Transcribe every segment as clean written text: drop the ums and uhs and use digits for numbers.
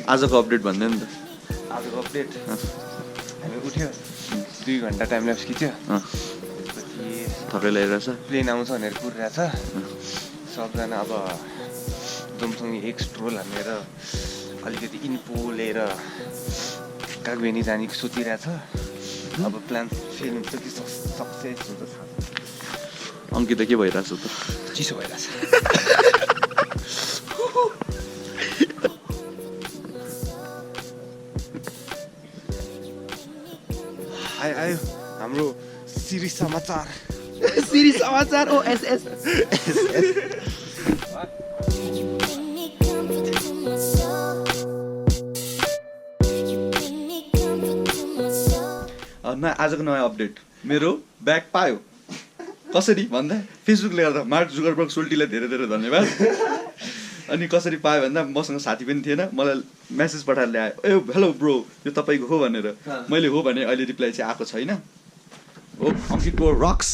आजको अपडेट भन्दै नि त आजको अपडेट हामी उठ्यो 2 घण्टा टाइम ल्याप्स खिच्यो त्यसपछि थकै लगाइरहेछ प्लेन आउँछ भनेर कुरिरहेछ सबजना अब जोमसँग एक स्ट्रोल हानेर अलिकति इन्फो लिएर कागबेनी जाने सोचिरहेछ अब प्लान फेल हुन्छ कि सक्सेस हुन्छ अङ्कित के भइरहेछ त चिसो भइरहेछ आयो हाम्रो सिरिज समाचार ओएसएस आजको नयाँ अपडेट मेरो ब्याग पायो कसरी भन्दा फेसबुकले गर्दा मार्क जुकरबर्ग सोल्टीलाई धेरै धेरै धन्यवाद अनि कसरी पायो भन्दा मसँग साथी पनि थिएन मलाई मेसेज पठाएर ल्यायो ए हेलो ब्रो यो तपाईँको हो भनेर मैले हो भने अहिले रिप्लाई चाहिँ आएको छैन हो अङ्कितको रक्स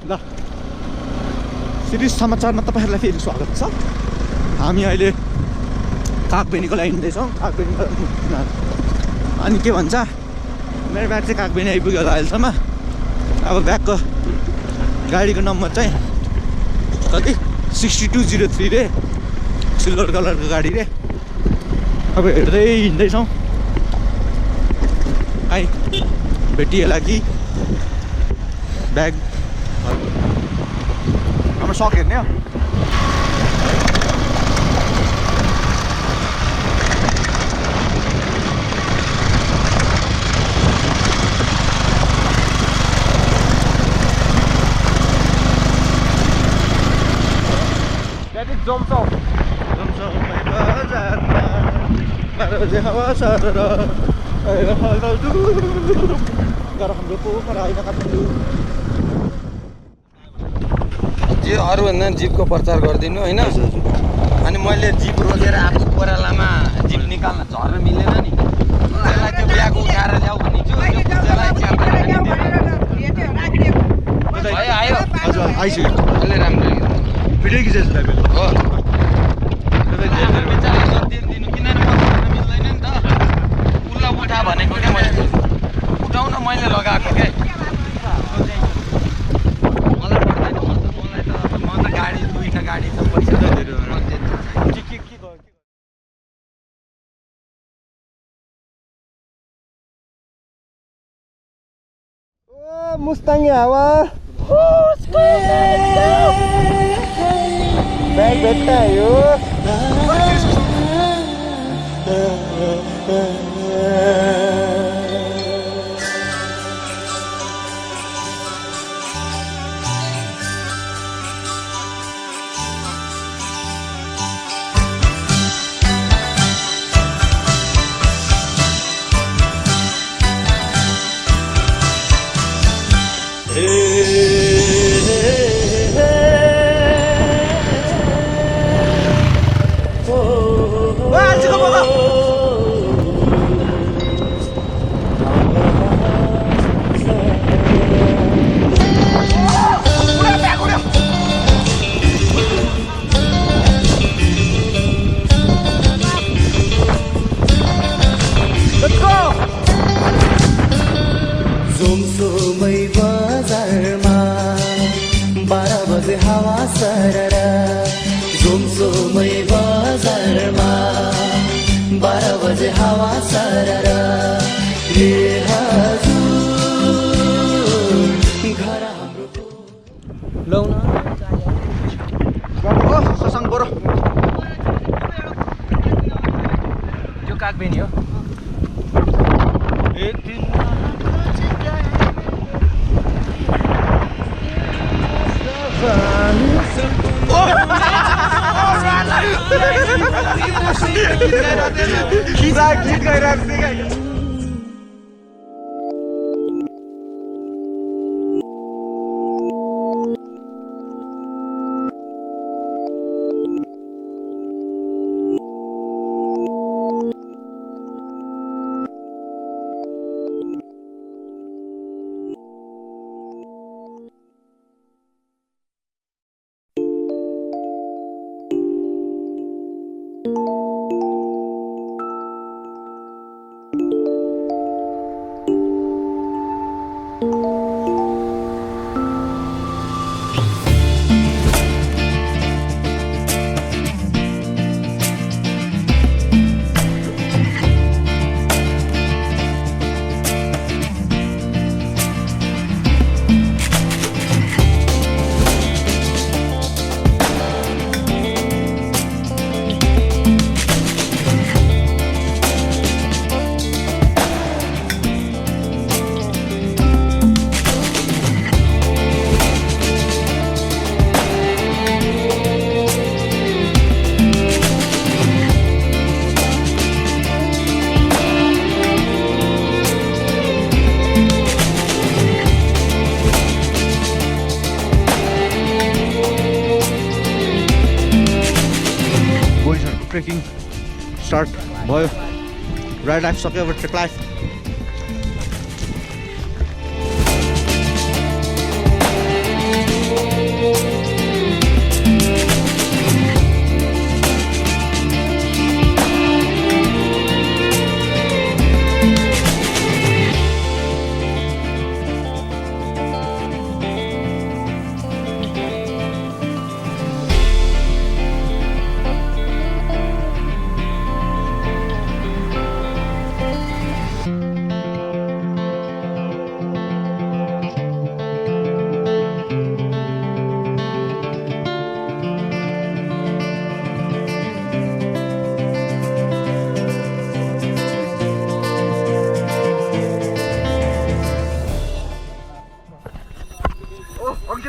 ल सिरिज समाचारमा तपाईँहरूलाई फेरि स्वागत छ हामी अहिले कागबेनीको लागि हिँड्दैछौँ कागबेनीको अनि के भन्छ मेरो ब्याग चाहिँ कागबेनी आइपुग्यो होला अहिलेसम्म अब ब्यागको गाडीको नम्बर चाहिँ कति 6203 रे सिल्भर कलरको गाडी रे अब हेर्दै हिँड्दैछौँ काहीँ भेटिएला कि ब्याग हाम्रो सक हेर्ने हो जे अरूभन्दा जिपको प्रचार गरिदिनु होइन अनि मैले जिप रोजेर आफ्नो कोरालामा जिप निकाल्न झर्न मिलेन नि त्यसलाई त्यो ब्याग उठाएर ल्याऊ भनिन्छु आयो आइसक्यो अलि राम्रो भिडियो खिचेको छु हो बिचारा गरिदिनु किनभने म झर्न मिल्दैन नि त उसलाई उठा भनेको क्या मैले उठाउन मैले लगाएको क्या गाडी त पैसा मुस्ताङ हावा ब्याग भेट्टायो लौन ओ ससाङ बरो त्यो कागबेनी हो गीत गाइरहेको ट्रेकिङ स्टार्ट भयो राइड लाइफ सक्यो अब ट्रेक लाइफ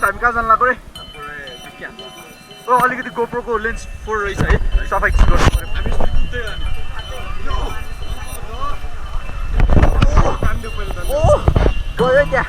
हामी कहाँ जानु लाग्यो रे अलिकति गोप्रोको लेन्स 4 रहेछ है सफाइ गर्नु पर्यो गयो क्या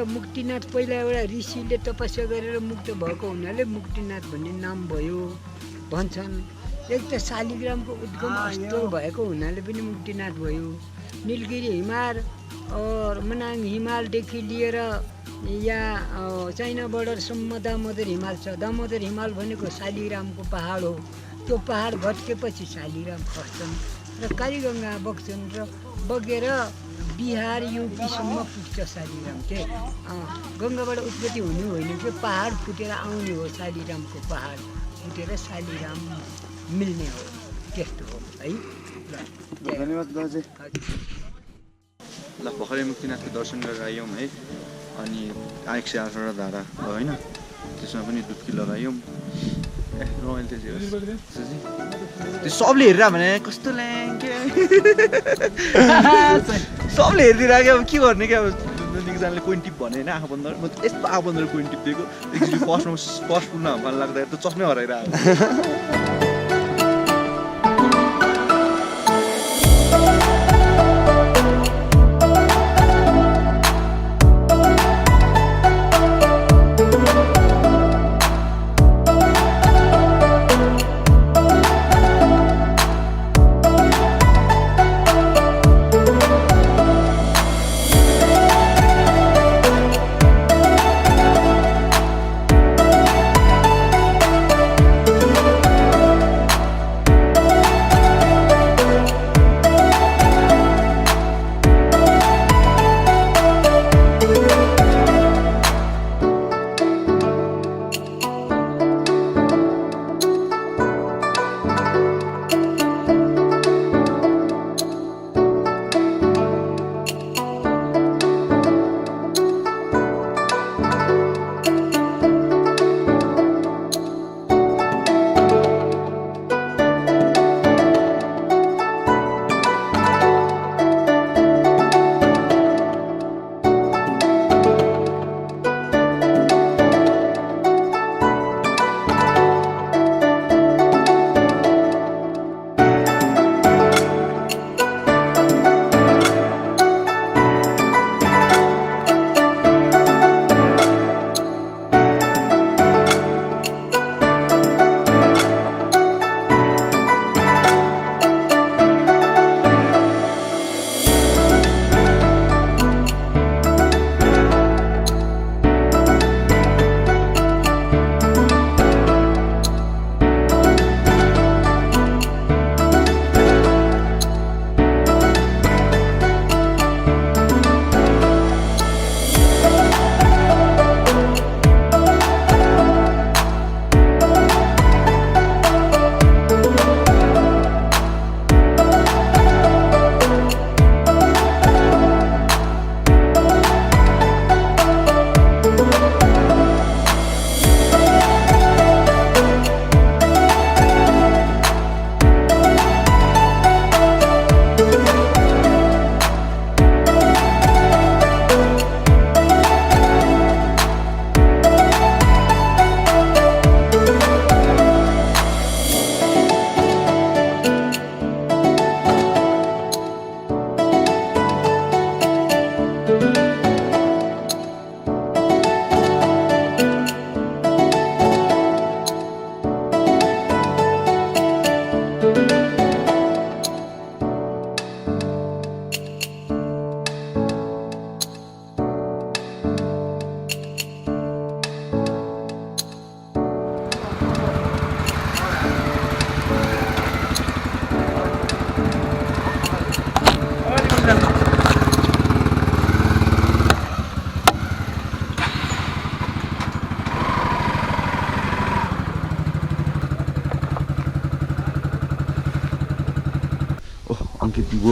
मुक्तिनाथ पहिला एउटा ऋषिले तपस्या गरेर मुक्त भएको हुनाले मुक्तिनाथ भन्ने नाम भयो भन्छन्। एक त शालिग्रामको उद्गम स्थल भएको हुनाले पनि मुक्तिनाथ भयो। नीलगिरी हिमाल और मनाङ हिमालदेखि लिएर यहाँ चाइना बर्डरसम्म दामोदर हिमाल छ। दामोदर हिमाल भनेको शालिग्रामको पहाड हो। त्यो पहाड भत्केपछि शालिग्राम खस्छन् र र कालीगङ्गा बग्छन् र बगेर बिहार युपीसम्म पुग्छ शालिग्राम चाहिँ गङ्गाबाट उत्पत्ति हुने होइन कि पहाड फुटेर आउने हो शालिग्रामको पहाड फुटेर शालिग्राम मिल्ने हो त्यस्तो हो है धन्यवाद दाजु ल भर्खरै मुक्तिनाथको दर्शन गरेर आयौँ है अनि 108 धारा भयो होइन त्यसमा पनि डुब्की लगायौँ रमाइलो थियो त्यो सबले हेरेर भने कस्तो ल्याङ्के सबले हेरिदिरहेको अब के गर्ने क्या अब एकजनाले कोइन टिप भने होइन आँखा बन्द म यस्तो आँखा बन्द कोइन टिप दिएको एकचोटि फर्स्ट पुल्न हाल्न लाग्दाखेरि त चस्मै हराएर आएको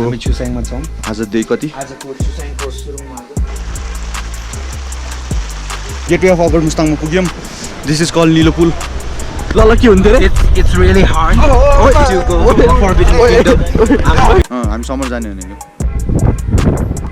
हामी छुसाङमा छौँ आज डे कति आजको छुसाङको सुरुमा गेटवे अफ अपर मुस्ताङमा पुग्यौँ दिस इज कल निलो पुल ल ल के हुन्थ्यो रे It's really hard to go forbidden kingdom. हामी समर जाने भनेको